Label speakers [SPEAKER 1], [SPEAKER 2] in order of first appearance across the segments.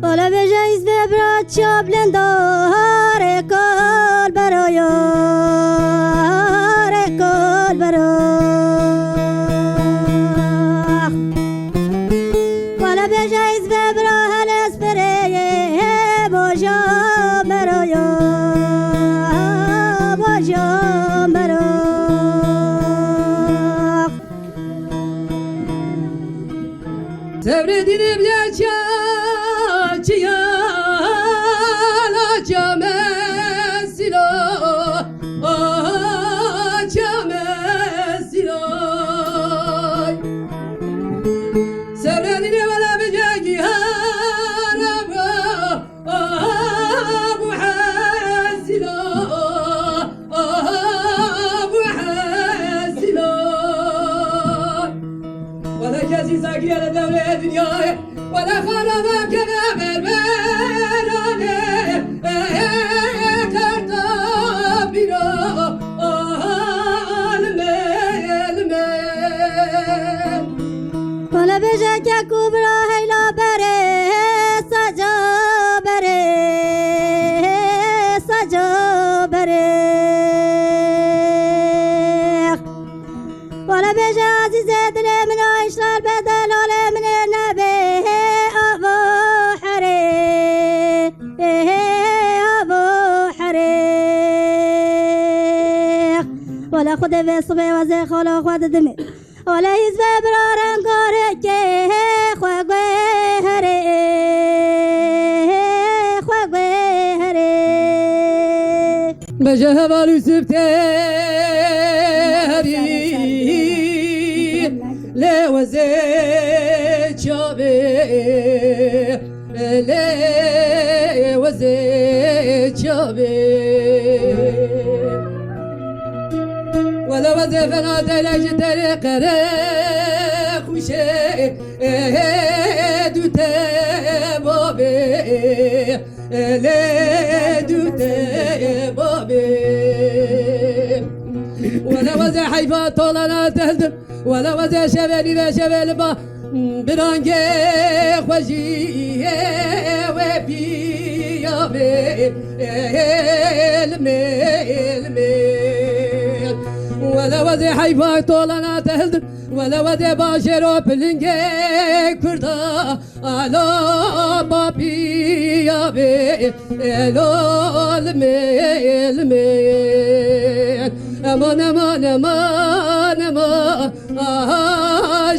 [SPEAKER 1] ولا بجایز ببرد شابلن داره کل برای کل ولا بجایز ببرد هلس بره باجا برای
[SPEAKER 2] Sevre dilim yaşa çiyala çamesilo çamesilo Sevre dilim ala bejagi haraba bu hasilo bu hasilo ولا جازي ساقي على دولة دنياي ولا خرابة كذا بربراني كرتابينا المين
[SPEAKER 1] ولا بجاك كبرى هيلا بري سجا بري ولا بجازي زاد لي من عشرة بدل ولا من النبي أبو حريق أبو حريق ولا خد في صبي وزي ولا خد دمي ولا يزبي برارن قارك خوغي حريق خوغي حريق
[SPEAKER 2] بجهب الوسبتاري لا وزيت شابي لا وزيت شابي ولا وزيت فنادى لجد قرق وشي دوتي بابي لا دوتي بابي ولا وزي حيفا طولنا تهدم ولا وزي شبالي لا شبال با برانجي خوشي وبي يا بي الميل ولا وزي حيفا طولنا تهدم ولا وزي باشرو بلنجي كردا على بابي يا بي الميل aman aman aman aman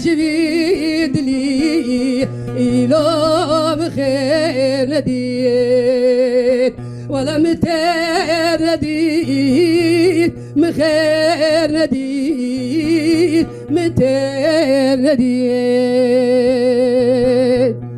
[SPEAKER 2] جبيد لي إلام خير نديت ولا متير نديت مخير نديت متير نديت